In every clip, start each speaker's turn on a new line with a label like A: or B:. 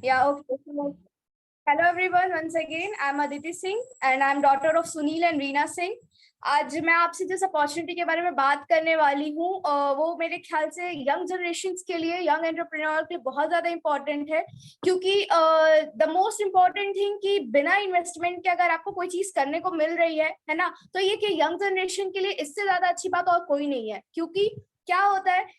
A: Yeah, okay. So, hello everyone, once again, I'm Aditi Singh and I'm daughter of Sunil and Reena Singh. आज मैं आपसे जिस opportunity के बारे में बात करने वाली हूँ वो मेरे ख्याल से यंग जनरेशन के लिए, यंग एंटरप्रेन्योर के लिए बहुत ज्यादा इम्पोर्टेंट है, क्योंकि द मोस्ट इम्पोर्टेंट थिंग कि बिना इन्वेस्टमेंट के अगर आपको कोई चीज करने को मिल रही है ना, तो ये कि यंग जनरेशन के लिए इससे ज्यादा अच्छी बात और कोई नहीं है। क्योंकि क्या होता है,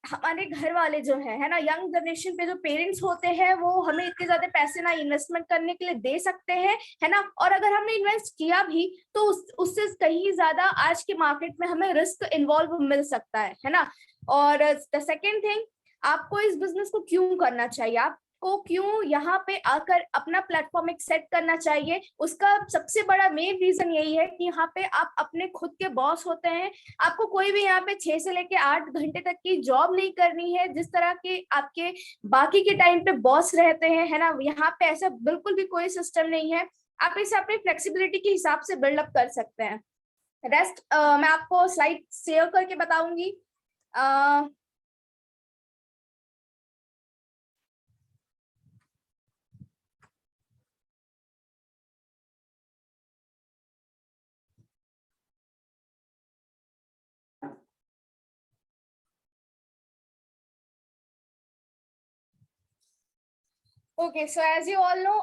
A: हमारे घर वाले जो है ना, यंग जनरेशन पे जो पेरेंट्स होते हैं वो हमें इतने ज्यादा पैसे ना इन्वेस्टमेंट करने के लिए दे सकते हैं, है ना। और अगर हमने इन्वेस्ट किया भी तो उससे कहीं ज्यादा आज के मार्केट में हमें रिस्क इन्वॉल्व मिल सकता है ना। और द सेकेंड थिंग, आपको इस बिजनेस को क्यों करना चाहिए, आपको क्यों यहाँ पे आकर अपना प्लेटफॉर्म एक सेट करना चाहिए, उसका सबसे बड़ा मेन रीजन यही है कि यहाँ पे आप अपने खुद के बॉस होते हैं। आपको कोई भी यहाँ पे 6 से लेके 8 घंटे तक की जॉब नहीं करनी है जिस तरह के आपके बाकी के टाइम पे बॉस रहते हैं, है ना। यहाँ पे ऐसा बिल्कुल भी कोई सिस्टम नहीं है। आप इसे अपनी फ्लेक्सिबिलिटी के हिसाब से बिल्डअप कर सकते हैं। रेस्ट मैं आपको स्लाइड शेयर करके बताऊंगी। Okay, so as you all know,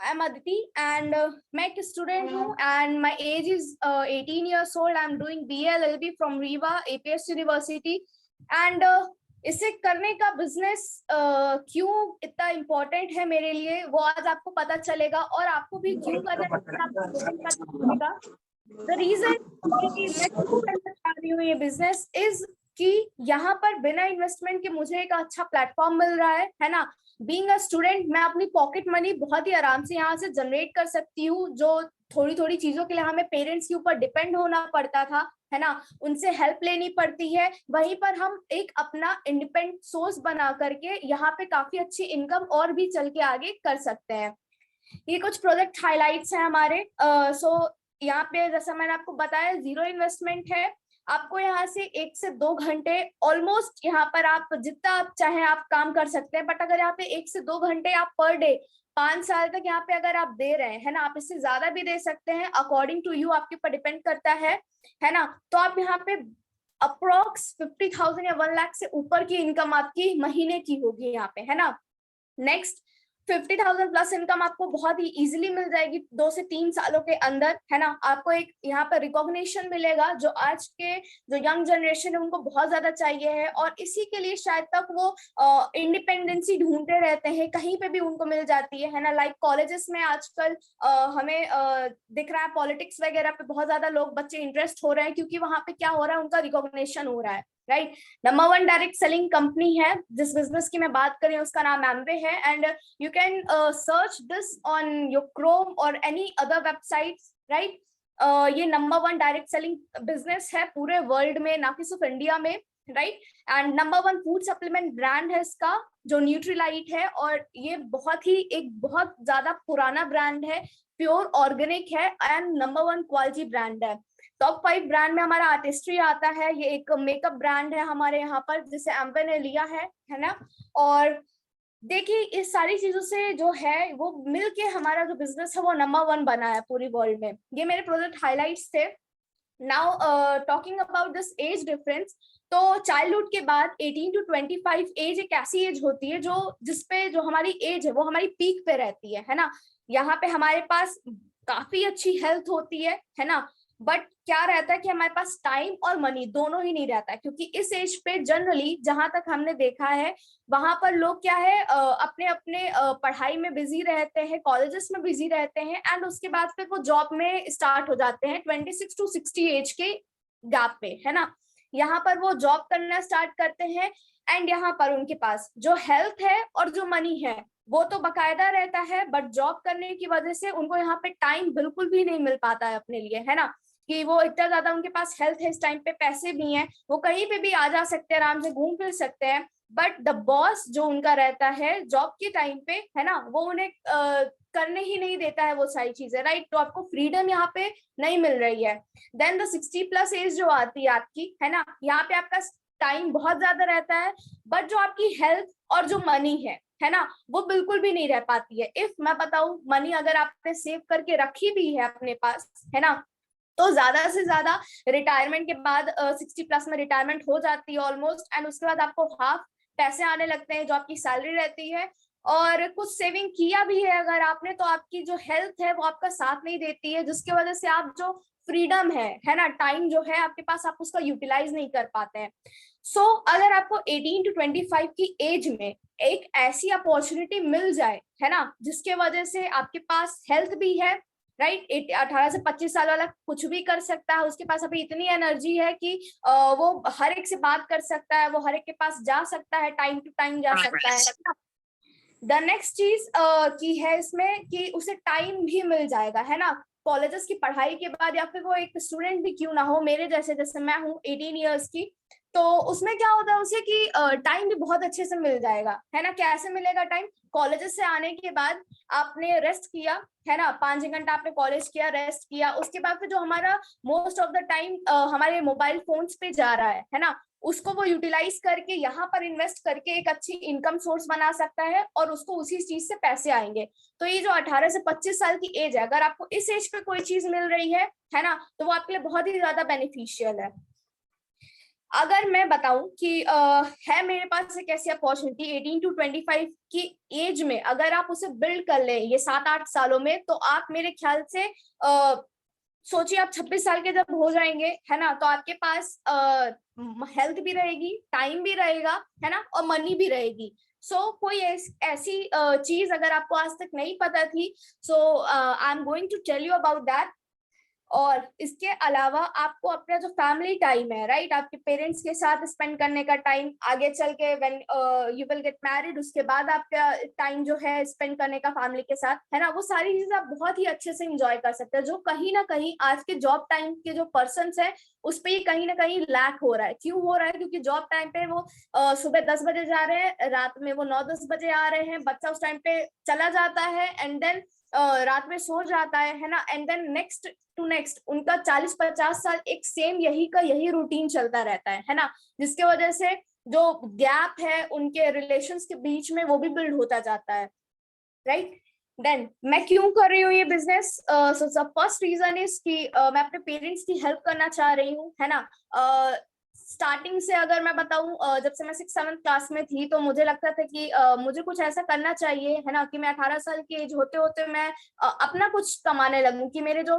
A: I'm Aditi and मैं एक स्टूडेंट हूँ and my age is 18 years old. I'm doing BA LLB from RIVA APS University and इसे करने का बिजनेस क्यों इतना इम्पोर्टेंट है मेरे लिए वो आज आपको पता चलेगा, और आपको भी क्यों करना चलेगा। द रीजन मैं क्यों करना चाह रही हूँ ये बिजनेस इज कि यहाँ पर बिना इन्वेस्टमेंट के मुझे एक अच्छा प्लेटफॉर्म मिल रहा है ना। बीइंग अ स्टूडेंट मैं अपनी पॉकेट मनी बहुत ही आराम से यहाँ से जनरेट कर सकती हूँ, जो थोड़ी थोड़ी चीजों के लिए हमें पेरेंट्स के ऊपर डिपेंड होना पड़ता था, है ना, उनसे हेल्प लेनी पड़ती है। वहीं पर हम एक अपना इंडिपेंडेंट सोर्स बना करके यहाँ पे काफी अच्छी इनकम और भी चल के आगे कर सकते हैं। ये कुछ प्रोजेक्ट हाइलाइट्स हैं हमारे। सो यहाँ पे जैसा मैंने आपको बताया, 0 इन्वेस्टमेंट है। आपको यहाँ से 1 से 2 घंटे ऑलमोस्ट यहाँ पर आप जितना आप चाहें आप काम कर सकते हैं, बट अगर यहाँ पे 1 से 2 घंटे आप पर डे 5 साल तक यहाँ पे अगर आप दे रहे हैं ना, आप इससे ज्यादा भी दे सकते हैं, अकॉर्डिंग टू यू, आपके ऊपर डिपेंड करता है ना। तो आप यहाँ पे अप्रोक्स 50,000 या 1 लाख से ऊपर की इनकम आपकी महीने की होगी यहाँ पे, है ना। नेक्स्ट, 50,000 प्लस इनकम आपको बहुत ही इजीली मिल जाएगी 2 से 3 सालों के अंदर, है ना। आपको एक यहाँ पर रिकॉग्निशन मिलेगा जो आज के जो यंग जनरेशन है उनको बहुत ज्यादा चाहिए है, और इसी के लिए शायद तक वो इंडिपेंडेंसी ढूंढते रहते हैं, कहीं पे भी उनको मिल जाती है ना। लाइक कॉलेजेस में आजकल हमें दिख रहा है पॉलिटिक्स वगैरह पे बहुत ज्यादा लोग बच्चे इंटरेस्ट हो रहे हैं, क्योंकि वहां पे क्या हो रहा है, उनका रिकॉग्निशन हो रहा है, right. Number 1 direct selling company है जिस बिजनेस की मैं बात करी उसका नाम एमवे है, and you can search this on your Chrome और एनी अदर वेबसाइट्स, राइट। ये नंबर 1 डायरेक्ट सेलिंग बिजनेस है पूरे वर्ल्ड में, ना कि सिर्फ इंडिया में, right. And number 1 food supplement brand है इसका जो न्यूट्रीलाइट है, और ये बहुत ज्यादा पुराना ब्रांड है, प्योर ऑर्गेनिक है एंड नंबर 1 क्वालिटी ब्रांड है। टॉप 5 ब्रांड में हमारा आर्टिस्ट्री आता है, ये एक मेकअप ब्रांड है हमारे यहाँ पर जिसे एम्वे ने लिया है ना। और देखिए इस सारी चीजों से जो है वो मिलके हमारा जो बिजनेस है वो नंबर 1 बना है पूरी वर्ल्ड में। ये मेरे प्रोजेक्ट हाइलाइट्स थे। Now talking about this age difference, तो चाइल्डहुड के बाद 18 टू 25 एज एक ऐसी एज होती है जो जिसपे जो हमारी एज है वो हमारी पीक पे रहती है ना। यहाँ पे हमारे पास काफी अच्छी हेल्थ होती है ना। बट क्या रहता है कि हमारे पास टाइम और मनी दोनों ही नहीं रहता है, क्योंकि इस एज पे जनरली जहां तक हमने देखा है वहां पर लोग क्या है अपने अपने पढ़ाई में बिजी रहते हैं, कॉलेजेस में बिजी रहते हैं, एंड उसके बाद फिर वो जॉब में स्टार्ट हो जाते हैं 26 टू 60 एज के गैप पे, है ना। यहाँ पर वो जॉब करना स्टार्ट करते हैं एंड यहाँ पर उनके पास जो हेल्थ है और जो मनी है वो तो बकायदा रहता है, बट जॉब करने की वजह से उनको यहाँ पे टाइम बिल्कुल भी नहीं मिल पाता है अपने लिए, है ना। कि वो इतना ज्यादा उनके पास हेल्थ है, इस टाइम पे पैसे भी हैं, वो कहीं पे भी आ जा सकते हैं, आराम से घूम फिर सकते हैं, बट द बॉस जो उनका रहता है जॉब के टाइम पे, है ना, वो उन्हें करने ही नहीं देता है वो सारी चीजें, राइट। तो आपको फ्रीडम यहाँ पे नहीं मिल रही है। देन द 60 प्लस एज जो आती है आपकी, है ना, यहाँ पे आपका टाइम बहुत ज्यादा रहता है, बट जो आपकी हेल्थ और जो मनी है है ना, वो बिल्कुल भी नहीं रह पाती है। इफ मैं बताऊं, मनी अगर आपने सेव करके रखी भी है अपने पास, है ना, तो ज्यादा से ज्यादा रिटायरमेंट के बाद 60+ में रिटायरमेंट हो जाती है ऑलमोस्ट, एंड उसके बाद आपको हाफ पैसे आने लगते हैं जो आपकी सैलरी रहती है। और कुछ सेविंग किया भी है अगर आपने, तो आपकी जो हेल्थ है वो आपका साथ नहीं देती है, जिसकी वजह से आप जो फ्रीडम है ना, टाइम जो है आपके पास, आप उसका यूटिलाइज नहीं कर पाते हैं। सो अगर आपको 18 to 25 की एज में एक ऐसी अपॉर्चुनिटी मिल जाए, है ना, जिसके वजह से आपके पास हेल्थ भी है, राइट, 18 से 25 साल वाला कुछ भी कर सकता है, उसके पास अभी इतनी एनर्जी है कि वो हर एक से बात कर सकता है, वो हर एक के पास जा सकता है, टाइम टू टाइम जा सकता है। द नेक्स्ट चीज की है इसमें कि उसे टाइम भी मिल जाएगा, है ना, कॉलेजेस की पढ़ाई के बाद, या फिर वो एक स्टूडेंट भी क्यों ना हो, मेरे जैसे, जैसे मैं हूँ 18 ईयर्स की, तो उसमें क्या होता है उसे कि टाइम भी बहुत अच्छे से मिल जाएगा, है ना। कैसे मिलेगा टाइम? कॉलेजेस से आने के बाद आपने रेस्ट किया, है ना, 5 घंटा आपने कॉलेज किया, रेस्ट किया, उसके बाद फिर जो हमारा मोस्ट ऑफ द टाइम हमारे मोबाइल फोन्स पे जा रहा है ना, उसको वो यूटिलाइज करके यहाँ पर इन्वेस्ट करके एक अच्छी इनकम सोर्स बना सकता है, और उसको उसी चीज से पैसे आएंगे। तो ये जो 18 से 25 साल की एज है, अगर आपको इस एज पे कोई चीज मिल रही है ना, तो वो आपके लिए बहुत ही ज्यादा बेनिफिशियल है। अगर मैं बताऊं कि है मेरे पास एक ऐसी अपॉर्चुनिटी 18 to 25 की एज में, अगर आप उसे बिल्ड कर ले ये 7-8 सालों में, तो आप मेरे ख्याल से सोचिए, आप 26 साल के जब हो जाएंगे, है ना, तो आपके पास हेल्थ भी रहेगी, टाइम भी रहेगा, है ना, और मनी भी रहेगी। कोई ऐसी चीज अगर आपको आज तक नहीं पता थी, I am going to tell you about that. और इसके अलावा आपको अपना जो फैमिली टाइम है, राइट, आपके पेरेंट्स के साथ स्पेंड करने का टाइम, आगे चल के when you will get married, उसके बाद आपका टाइम जो है स्पेंड करने का फैमिली के साथ, है ना, वो सारी चीजें आप बहुत ही अच्छे से एंजॉय कर सकते हैं, जो कहीं ना कहीं आज के जॉब टाइम के जो पर्सन्स है उस पर कहीं ना कहीं लैक हो रहा है। क्यों हो रहा है? क्योंकि जॉब टाइम पे वो सुबह 10 बजे जा रहे हैं, रात में वो 9-10 बजे आ रहे हैं, बच्चा उस टाइम पे चला जाता है, एंड देन रात में सो जाता है ना, and then next to next उनका 40-50 साल एक सेम यही रूटीन चलता रहता है ना, जिसके वजह से जो गैप है उनके रिलेशंस के बीच में वो भी बिल्ड होता जाता है, राइट। देन मैं क्यों कर रही हूँ ये business? So first reason is कि मैं अपने पेरेंट्स की हेल्प करना चाह रही हूँ, है ना। स्टार्टिंग से अगर मैं बताऊं, जब से मैं 6-7 क्लास में थी, तो मुझे लगता था कि मुझे कुछ ऐसा करना चाहिए, है ना, कि मैं 18 साल की एज होते होते मैं अपना कुछ कमाने लगूं, कि मेरे जो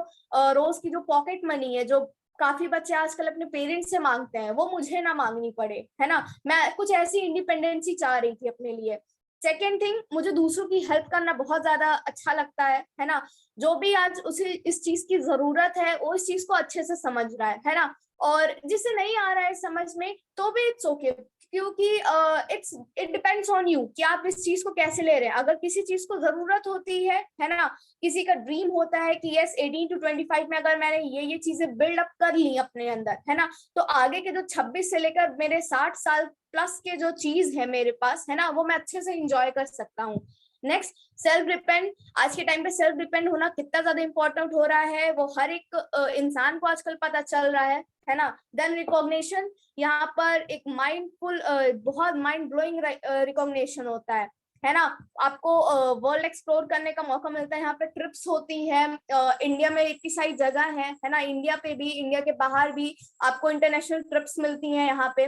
A: रोज की जो पॉकेट मनी है, जो काफी बच्चे आजकल अपने पेरेंट्स से मांगते हैं, वो मुझे ना मांगनी पड़े, है ना। मैं कुछ ऐसी इंडिपेंडेंसी चाह रही थी अपने लिए। सेकेंड थिंग, मुझे दूसरों की हेल्प करना बहुत ज्यादा अच्छा लगता है ना। जो भी आज उसे इस चीज की जरूरत है, वो इस चीज को अच्छे से समझ रहा है ना। और जिसे नहीं आ रहा है समझ में, तो भी इट्स ओके, क्योंकि इट डिपेंड्स ऑन यू कि आप इस चीज को कैसे ले रहे हैं। अगर किसी चीज को जरूरत होती है ना, किसी का ड्रीम होता है कि यस 18 to 25 में अगर मैंने ये चीजें बिल्ड अप कर ली अपने अंदर, है ना, तो आगे के जो 26 से लेकर मेरे 60 साल प्लस के जो चीज है मेरे पास, है ना, वो मैं अच्छे से इंजॉय कर सकता हूँ। Next, self depend. आज के टाइम पे सेल्फ डिपेंड होना कितना ज्यादा इंपॉर्टेंट हो रहा है, वो हर एक इंसान को आजकल पता चल रहा है ना। देन रिकॉग्निशन, यहाँ पर एक माइंडफुल, बहुत माइंड ब्लोइंग रिकॉग्निशन होता है ना। आपको वर्ल्ड एक्सप्लोर करने का मौका मिलता है, यहाँ पे ट्रिप्स होती है, इंडिया में इतनी सारी जगह है ना, इंडिया पे भी, इंडिया के बाहर भी आपको इंटरनेशनल ट्रिप्स मिलती हैं यहाँ पे।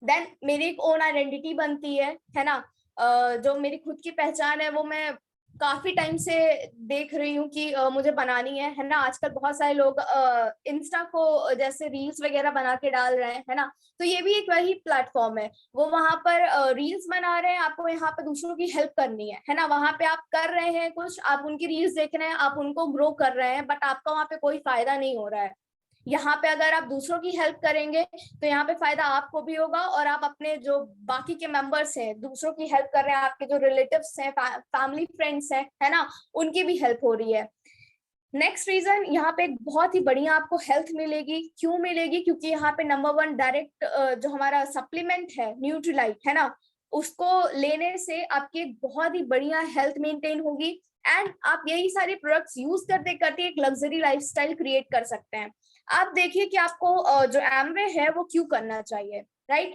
A: देन मेरी एक ओन आइडेंटिटी बनती है ना। जो मेरी खुद की पहचान है, वो मैं काफी टाइम से देख रही हूँ कि मुझे बनानी है ना। आजकल बहुत सारे लोग इंस्टा को जैसे रील्स वगैरह बना के डाल रहे हैं, है ना, तो ये भी एक वही प्लेटफॉर्म है। वो वहां पर रील्स बना रहे हैं, आपको यहाँ पे दूसरों की हेल्प करनी है ना, वहां पे आप कर रहे हैं कुछ, आप उनकी रील्स देख रहे हैं, आप उनको ग्रो कर रहे हैं, बट आपका वहां पे कोई फायदा नहीं हो रहा है। यहाँ पे अगर आप दूसरों की हेल्प करेंगे, तो यहाँ पे फायदा आपको भी होगा, और आप अपने जो बाकी के मेंबर्स हैं, दूसरों की हेल्प कर रहे हैं, आपके जो रिलेटिव्स हैं, फैमिली फ्रेंड्स हैं, है ना, उनकी भी हेल्प हो रही है। नेक्स्ट रीजन, यहाँ पे एक बहुत ही बढ़िया आपको हेल्थ मिलेगी। क्यों मिलेगी? क्योंकि यहाँ पे नंबर 1 डायरेक्ट जो हमारा सप्लीमेंट है न्यूट्रीलाइट, है ना, उसको लेने से आपकी एक बहुत ही बढ़िया हेल्थ मेंटेन होगी, एंड आप यही सारे प्रोडक्ट्स यूज करते करते एक लग्जरी लाइफस्टाइल क्रिएट कर सकते हैं। आप देखिए कि आपको जो एमवे है वो क्यों करना चाहिए, राइट।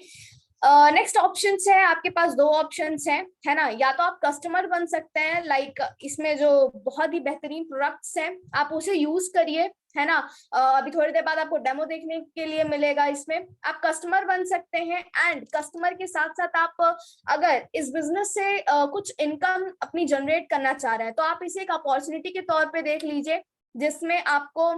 A: नेक्स्ट ऑप्शन है, आपके पास दो ऑप्शन हैं, है ना। या तो आप कस्टमर बन सकते हैं, लाइक इसमें जो बहुत ही बेहतरीन प्रोडक्ट्स हैं आप उसे यूज करिए, है ना। अभी थोड़ी देर बाद आपको डेमो देखने के लिए मिलेगा, इसमें आप कस्टमर बन सकते हैं। एंड कस्टमर के साथ साथ आप अगर इस बिजनेस से कुछ इनकम अपनी जनरेट करना चाह रहे हैं तो आप इसे एक अपॉर्चुनिटी के तौर पे देख लीजिए, जिसमें आपको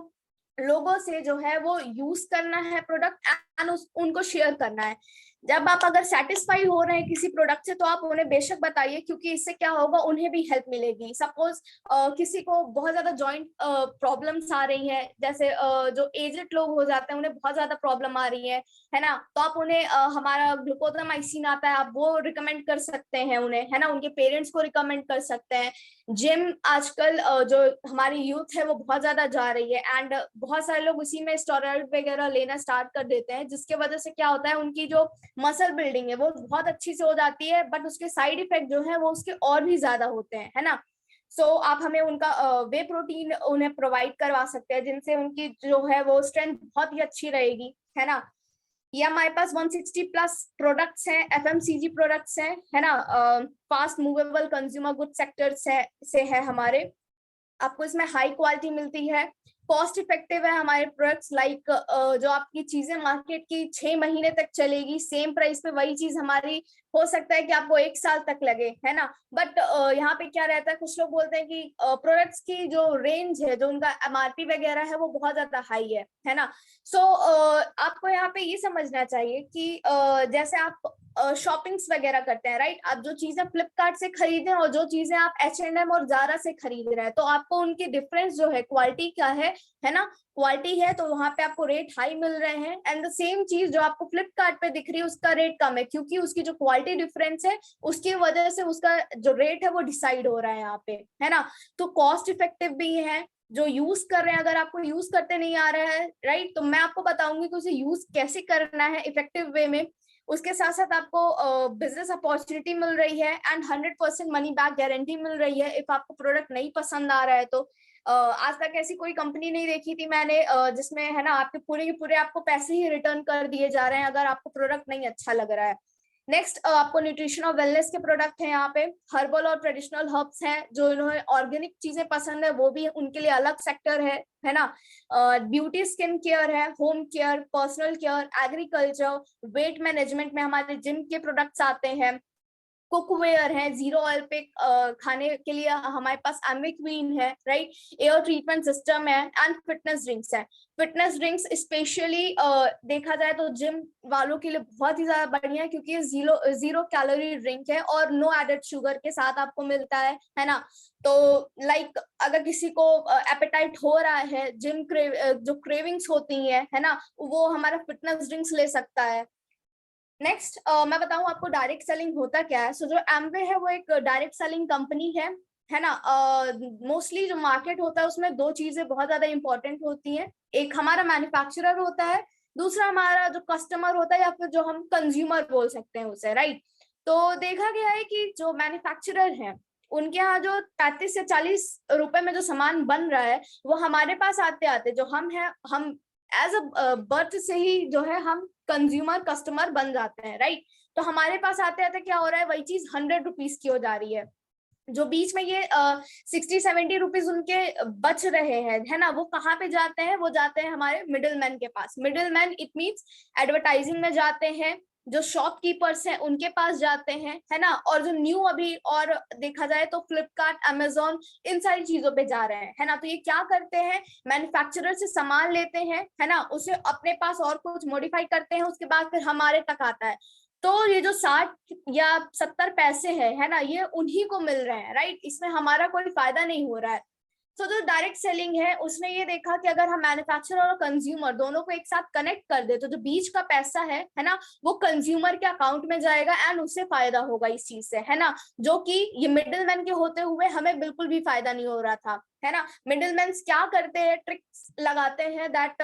A: लोगों से जो है वो यूज करना है प्रोडक्ट एंड उनको शेयर करना है। जब आप अगर सेटिस्फाई हो रहे हैं किसी प्रोडक्ट से तो आप उन्हें बेशक बताइए, क्योंकि इससे क्या होगा, उन्हें भी हेल्प मिलेगी। सपोज किसी को बहुत ज्यादा जॉइंट प्रॉब्लम्स आ रही है, जैसे जो एजेड लोग हो जाते हैं उन्हें बहुत ज्यादा प्रॉब्लम आ रही है ना, तो आप उन्हें हमारा ग्लूकोडामाइसिन आता है, आप वो रिकमेंड कर सकते हैं उन्हें, है ना। उनके पेरेंट्स को रिकमेंड कर सकते हैं। जिम आजकल जो हमारी यूथ है वो बहुत ज्यादा जा रही है एंड बहुत सारे लोग उसी में स्टेरॉइड वगैरह लेना स्टार्ट कर देते हैं, जिसके वजह से क्या होता है, उनकी जो मसल बिल्डिंग है वो बहुत अच्छी से हो जाती है, बट उसके साइड इफेक्ट जो है वो उसके और भी ज्यादा होते हैं, है ना। सो आप हमें उनका वे प्रोटीन उन्हें प्रोवाइड करवा सकते हैं, जिनसे उनकी जो है वो स्ट्रेंथ बहुत ही अच्छी रहेगी, है ना। ये हमारे पास 160 प्लस प्रोडक्ट्स हैं, एफएमसीजी प्रोडक्ट्स हैं, है ना। Fast movable consumer good sectors है हमारे। आपको इसमें हाई क्वालिटी मिलती है, कॉस्ट इफेक्टिव है हमारे प्रोडक्ट्स। लाइक जो आपकी चीजें मार्केट की 6 महीने तक चलेगी सेम प्राइस पे, वही चीज हमारी हो सकता है कि आपको 1 साल तक लगे, है ना। बट यहाँ पे क्या रहता है, कुछ लोग बोलते हैं कि प्रोडक्ट्स की जो रेंज है, जो उनका एमआरपी वगैरह है वो बहुत ज्यादा हाई है ना। सो आपको यहाँ पे ये समझना चाहिए कि जैसे आप शॉपिंग्स वगैरह करते हैं, राइट। आप जो चीजें फ्लिपकार्ट से खरीदे और जो चीजें आप H&M और जारा से खरीद रहे हैं, तो आपको उनकी डिफरेंस जो है क्वालिटी का है ना। क्वालिटी है तो वहां पे आपको रेट हाई मिल रहे हैं, एंड द सेम चीज जो आपको फ्लिपकार्ट पे दिख रही है उसका रेट कम है, क्योंकि उसकी जो क्वालिटी डिफरेंस है उसकी वजह से उसका जो रेट है वो डिसाइड हो रहा है यहाँ पे, है ना। तो कॉस्ट इफेक्टिव भी है, जो यूज कर रहे हैं, अगर आपको यूज करते नहीं आ रहा है, राइट, तो मैं आपको बताऊंगी कि उसे यूज कैसे करना है इफेक्टिव वे में। उसके साथ साथ आपको बिजनेस अपॉर्चुनिटी मिल रही है एंड 100% मनी बैक गारंटी मिल रही है इफ आपको प्रोडक्ट नहीं पसंद आ रहा है तो। आज तक ऐसी कोई कंपनी नहीं देखी थी मैंने जिसमें, है ना, आपके पूरे के पूरे आपको पैसे ही रिटर्न कर दिए जा रहे हैं अगर आपको प्रोडक्ट नहीं अच्छा लग रहा है। नेक्स्ट आपको न्यूट्रिशन और वेलनेस के प्रोडक्ट हैं यहाँ पे। हर्बल और ट्रेडिशनल हर्ब्स हैं, जो इन्होंने ऑर्गेनिक चीजें पसंद है वो भी उनके लिए अलग सेक्टर है ना। ब्यूटी स्किन केयर है, home care, personal care, agriculture, weight management में हमारे जिम के प्रोडक्ट्स आते हैं। कुकवेयर है, जीरो ऑयल पे खाने के लिए हमारे पास एम्बी क्वीन है, राइट। एयर ट्रीटमेंट सिस्टम है एंड फिटनेस ड्रिंक्स है। फिटनेस ड्रिंक्स स्पेशली देखा जाए तो जिम वालों के लिए बहुत ही ज्यादा बढ़िया है, क्योंकि ये जीरो कैलोरी ड्रिंक है और नो एडेड शुगर के साथ आपको मिलता है ना। तो लाइक अगर किसी को एपेटाइट हो रहा है, जो क्रेविंग्स होती है ना, वो हमारा फिटनेस ड्रिंक्स ले सकता है। नेक्स्ट मैं बताऊं आपको डायरेक्ट सेलिंग होता क्या है। सो जो एमवे है वो एक डायरेक्ट सेलिंग कंपनी है ना। मोस्टली जो मार्केट होता है उसमें दो चीजें बहुत ज्यादा इंपॉर्टेंट होती हैं, एक हमारा मैन्युफैक्चरर होता है, दूसरा हमारा जो कस्टमर होता है या फिर जो हम कंज्यूमर बोल सकते हैं उसे, राइट। तो देखा गया है कि जो मैन्युफैक्चरर है उनके यहाँ जो 35 से 40 रुपए में जो सामान बन रहा है वो हमारे पास आते आते जो हम एज अ बर्थ से ही जो है हम कंज्यूमर कस्टमर बन जाते हैं, राइट। तो हमारे पास आते आते क्या हो रहा है, वही चीज 100 रुपीज की हो जा रही है। जो बीच में ये 60-70 रुपीज उनके बच रहे हैं, है ना, वो कहाँ पे जाते हैं, वो जाते हैं हमारे मिडिल मैन के पास। Middle man it means advertising में जाते हैं, जो शॉपकीपर्स हैं उनके पास जाते हैं, है ना। और जो न्यू अभी और देखा जाए तो फ्लिपकार्ट, अमेजोन, इन सारी चीजों पे जा रहे हैं, है ना। तो ये क्या करते हैं, मैन्युफैक्चरर से सामान लेते हैं, है ना, उसे अपने पास और कुछ मॉडिफाई करते हैं, उसके बाद फिर हमारे तक आता है। तो ये जो 60 या 70 पैसे है ना, ये उन्हीं को मिल रहे हैं, राइट। इसमें हमारा कोई फायदा नहीं हो रहा है। तो जो डायरेक्ट सेलिंग है उसने ये देखा कि अगर हम मैन्युफैक्चरर और कंज्यूमर दोनों को एक साथ कनेक्ट कर दे तो जो बीच का पैसा है ना, वो कंज्यूमर के अकाउंट में जाएगा एंड उससे फायदा होगा इस चीज से, है ना। जो कि ये मिडिल मैन के होते हुए हमें बिल्कुल भी फायदा नहीं हो रहा था, है ना। मिडिल मैन क्या करते हैं, ट्रिक्स लगाते हैं दैट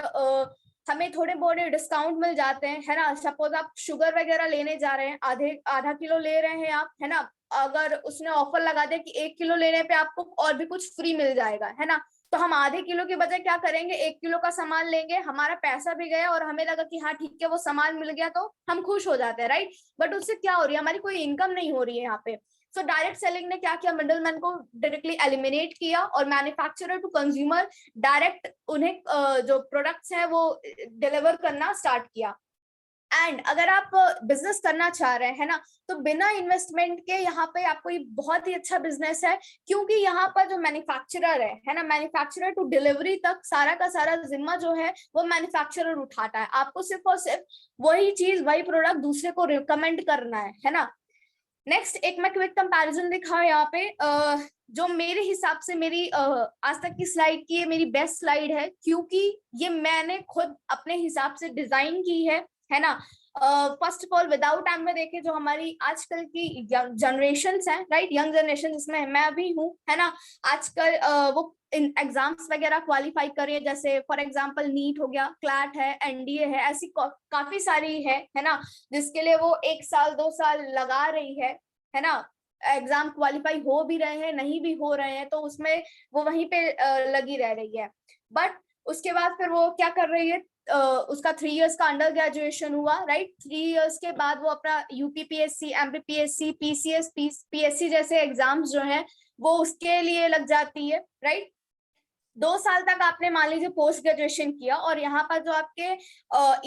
A: हमें थोड़े बहुत डिस्काउंट मिल जाते हैं, है ना। सपोज आप शुगर वगैरह लेने जा रहे हैं, आधा किलो ले रहे हैं आप, है ना, अगर उसने ऑफर लगा दिया कि 1 किलो लेने पे आपको और भी कुछ फ्री मिल जाएगा, है ना, तो हम आधे किलो के बजाय क्या करेंगे, 1 किलो का सामान लेंगे, हमारा पैसा भी गया और हमें लगा कि हाँ ठीक है वो सामान मिल गया, तो हम खुश हो जाते हैं, राइट। बट उससे क्या हो रही है, हमारी कोई इनकम नहीं हो रही है यहाँ पे। सो डायरेक्ट सेलिंग ने क्या किया, मिडल मैन को डायरेक्टली एलिमिनेट किया और मैन्युफैक्चरर टू कंज्यूमर डायरेक्ट उन्हें जो प्रोडक्ट्स हैं वो डिलीवर करना स्टार्ट किया। एंड अगर आप बिजनेस करना चाह रहे हैं ना, तो बिना इन्वेस्टमेंट के यहाँ पे आपको ये बहुत ही अच्छा बिजनेस है, क्योंकि यहाँ पर जो मैन्युफैक्चरर है ना, मैन्युफैक्चरर टू डिलीवरी तक सारा का सारा जिम्मा जो है वो मैन्युफैक्चरर उठाता है। आपको सिर्फ और सिर्फ वही चीज, वही प्रोडक्ट दूसरे को रिकमेंड करना है ना। नेक्स्ट एक मैं क्विक कंपैरिजन दिखा यहाँ पे, जो मेरे हिसाब से मेरी आज तक की स्लाइड की ये मेरी बेस्ट स्लाइड है, क्योंकि ये मैंने खुद अपने हिसाब से डिजाइन की है ना। First of all without Amway देखे, जो हमारी आजकल की जनरेशन है, राइट, यंग जनरेशन जिसमें मैं भी हूँ, है ना, आजकल वो इन एग्जाम्स वगैरह क्वालिफाई कर रही है, जैसे फॉर एग्जांपल नीट हो गया, क्लैट है, एनडीए है, ऐसी काफी सारी है ना, जिसके लिए वो 1 साल 2 साल लगा रही है ना। एग्जाम क्वालिफाई हो भी रहे हैं, नहीं भी हो रहे हैं, तो उसमें वो वहीं पे लगी रह रही है। बट उसके बाद फिर वो क्या कर रही है, उसका 3 इयर्स का अंडर ग्रेजुएशन हुआ, राइट, 3 इयर्स के बाद वो अपना यूपीपीएससी, एमपीपीएससी, पीसीएस, पीएससी जैसे एग्जाम्स जो है वो उसके लिए लग जाती है, राइट। 2 साल तक आपने मान लीजिए पोस्ट ग्रेजुएशन किया, और यहाँ पर जो आपके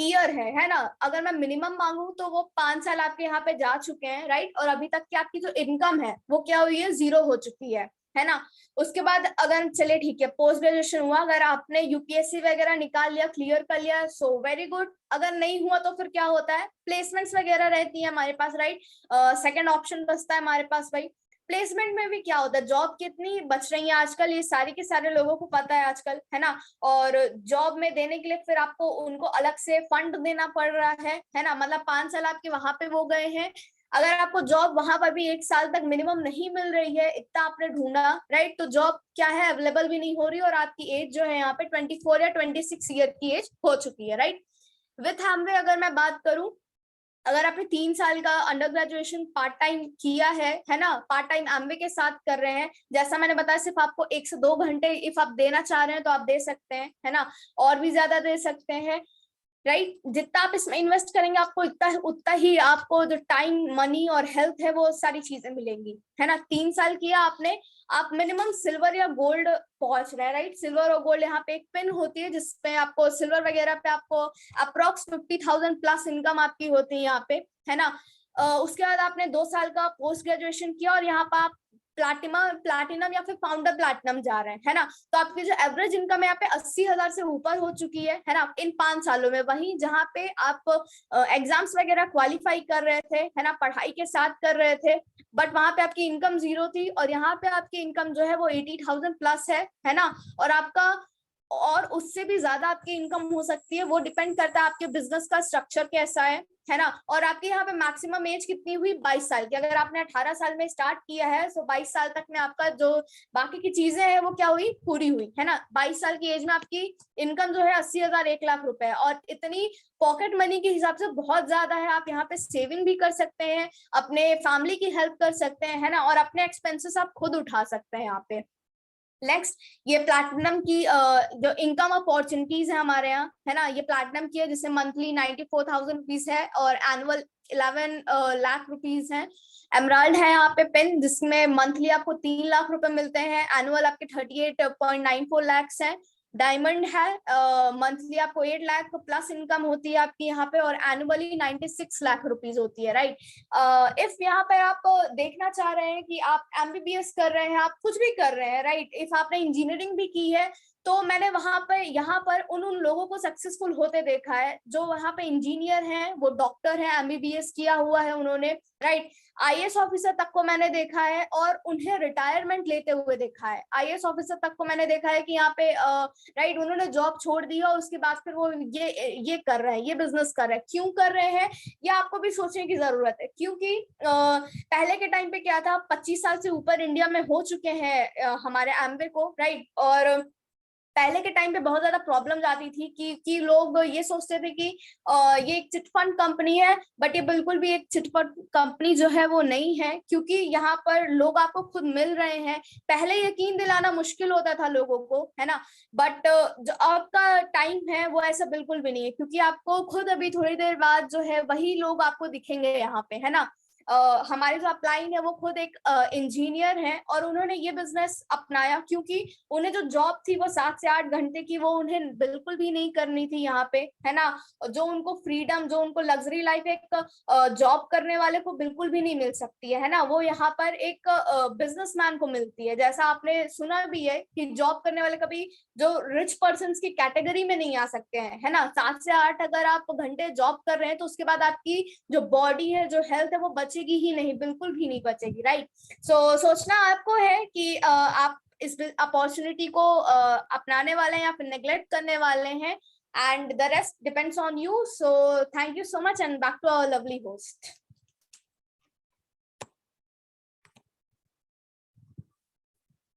A: ईयर है ना, अगर मैं मिनिमम मांगू तो वो 5 साल आपके यहाँ पे जा चुके हैं, राइट, और अभी तक की आपकी जो इनकम है वो क्या हुई है, 0 हो चुकी है ना। उसके बाद अगर चले ठीक है, पोस्ट ग्रेजुएशन हुआ, अगर आपने यूपीएससी वगैरह निकाल लिया, क्लियर कर लिया, सो वेरी गुड। अगर नहीं हुआ तो फिर क्या होता है, प्लेसमेंट्स वगैरह रहती है हमारे पास, राइट। सेकेंड ऑप्शन बचता है हमारे पास भाई, प्लेसमेंट में भी क्या होता है, जॉब कितनी बच रही है आजकल, ये सारे के सारे लोगों को पता है आजकल, है ना। और जॉब में देने के लिए फिर आपको उनको अलग से फंड देना पड़ रहा है ना, मतलब 5 साल आपके वहां पे वो गए हैं। अगर आपको जॉब वहां पर भी 1 साल तक मिनिमम नहीं मिल रही है, इतना आपने ढूंढा, राइट, तो जॉब क्या है, अवेलेबल भी नहीं हो रही, और आपकी एज जो है यहाँ पे 24 या 26 ईयर की एज हो चुकी है, राइट। विथ हैमवे अगर मैं बात करूं, अगर आपने 3 साल का अंडर ग्रेजुएशन पार्ट टाइम किया है ना, पार्ट टाइम एमबीए के साथ कर रहे हैं, जैसा मैंने बताया सिर्फ आपको 1 से 2 घंटे इफ आप देना चाह रहे हैं तो आप दे सकते हैं, है ना, और भी ज्यादा दे सकते हैं, राइट। जितना आप इसमें इन्वेस्ट करेंगे आपको इतना उतना ही आपको जो टाइम, मनी और हेल्थ है वो सारी चीजें मिलेंगी, है ना। 3 साल किया आपने, आप मिनिमम सिल्वर या गोल्ड पहुंच रहे हैं, राइट। सिल्वर और गोल्ड, यहाँ पे एक पिन होती है जिसपे आपको सिल्वर वगैरह पे आपको अप्रोक्स 50,000 प्लस इनकम आपकी होती है यहाँ पे, है ना। उसके बाद आपने 2 साल का पोस्ट ग्रेजुएशन किया और यहाँ पर आप प्लाटिनम या फिर फाउंडर प्लाटिनम जा रहे हैं, है ना। तो आपकी जो एवरेज इनकम है यहाँ पे 80,000 से ऊपर हो चुकी है ना, इन 5 सालों में। वहीं जहाँ पे आप एग्जाम्स वगैरह क्वालिफाई कर रहे थे, है ना, पढ़ाई के साथ कर रहे थे, बट वहां पे आपकी इनकम 0 थी, और यहाँ पे आपकी इनकम जो है वो 80,000 प्लस है ना। और आपका और उससे भी ज्यादा आपकी इनकम हो सकती है, वो डिपेंड करता है आपके बिजनेस का स्ट्रक्चर कैसा है ना। और आपके यहाँ पे मैक्सिमम एज कितनी हुई, 22 साल की। अगर आपने 18 साल में स्टार्ट किया है तो 22 साल तक में आपका जो बाकी की चीजें हैं वो क्या हुई, पूरी हुई, है ना। 22 साल की एज में आपकी इनकम जो है 80,000, 1 लाख रुपए, और इतनी पॉकेट मनी के हिसाब से बहुत ज्यादा है। आप यहाँ पे सेविंग भी कर सकते हैं, अपने फैमिली की हेल्प कर सकते हैं, है ना, और अपने एक्सपेंसेस आप खुद उठा सकते हैं यहाँ पे। नेक्स्ट, ये प्लैटिनम की जो इनकम अपॉर्चुनिटीज है हमारे यहाँ, है ना, ये प्लैटिनम की है जिससे मंथली 94,000 रुपीज है और एनुअल 11 लाख रुपीज है। एमराल्ड है यहाँ पे पिन, जिसमें मंथली आपको 3 लाख रुपए मिलते हैं, एनुअल आपके 38.94 लाख है। डायमंड है, मंथली आपको 8 लाख प्लस इनकम होती है आपकी यहाँ पे, और एनुअली 96 लाख रुपीज होती है, राइट। इफ यहाँ पे आप देखना चाह रहे हैं कि आप एमबीबीएस कर रहे हैं, आप कुछ भी कर रहे हैं, राइट, इफ आपने इंजीनियरिंग भी की है, तो मैंने वहां पर यहाँ पर उन लोगों को सक्सेसफुल होते देखा है जो वहां पे इंजीनियर हैं, वो डॉक्टर हैं, एमबीबीएस किया हुआ है उन्होंने, राइट। आईएएस ऑफिसर तक को मैंने देखा है और उन्हें रिटायरमेंट लेते हुए देखा है। आईएएस ऑफिसर तक को मैंने देखा है कि यहाँ पे राइट, उन्होंने जॉब छोड़ दी और उसके बाद फिर वो ये कर रहे हैं, ये बिजनेस कर रहे हैं। क्यों कर रहे हैं, ये आपको भी सोचने की जरूरत है, क्योंकि पहले के टाइम पे क्या था, 25 साल से ऊपर इंडिया में हो चुके हैं हमारे एमबे को, राइट। और पहले के टाइम पे बहुत ज्यादा प्रॉब्लम आती थी कि लोग ये सोचते थे कि ये एक चिटफंड कंपनी है, बट ये बिल्कुल भी एक चिटफंड कंपनी जो है वो नहीं है, क्योंकि यहाँ पर लोग आपको खुद मिल रहे हैं। पहले यकीन दिलाना मुश्किल होता था लोगों को, है ना, बट जो अब का टाइम है वो ऐसा बिल्कुल भी नहीं है, क्योंकि आपको खुद अभी थोड़ी देर बाद जो है वही लोग आपको दिखेंगे यहाँ पे, है ना। हमारे जो अपलाइन है वो खुद एक इंजीनियर हैं, और उन्होंने ये बिजनेस अपनाया क्योंकि उन्हें जो जॉब थी वो 7 से 8 घंटे की, वो उन्हें बिल्कुल भी नहीं करनी थी यहाँ पे, है ना। जो उनको फ्रीडम, जो उनको लग्जरी लाइफ एक जॉब करने वाले को बिल्कुल भी नहीं मिल सकती है ना, वो यहाँ पर एक बिजनेसमैन को मिलती है। जैसा आपने सुना भी है कि जॉब करने वाले कभी जो रिच पर्सन की कैटेगरी में नहीं आ सकते हैं, है ना। 7 से 8 अगर आप घंटे जॉब कर रहे हैं तो उसके बाद आपकी जो बॉडी है, जो हेल्थ है, वो बचेगी ही नहीं, बिल्कुल भी नहीं बचेगी, राइट। सोचना आपको है कि आप इस अपॉर्चुनिटी को अपनाने वाले हैं या फिर नेग्लेक्ट करने वाले हैं, and the rest depends on you. So thank you so much, and back to our lovely host.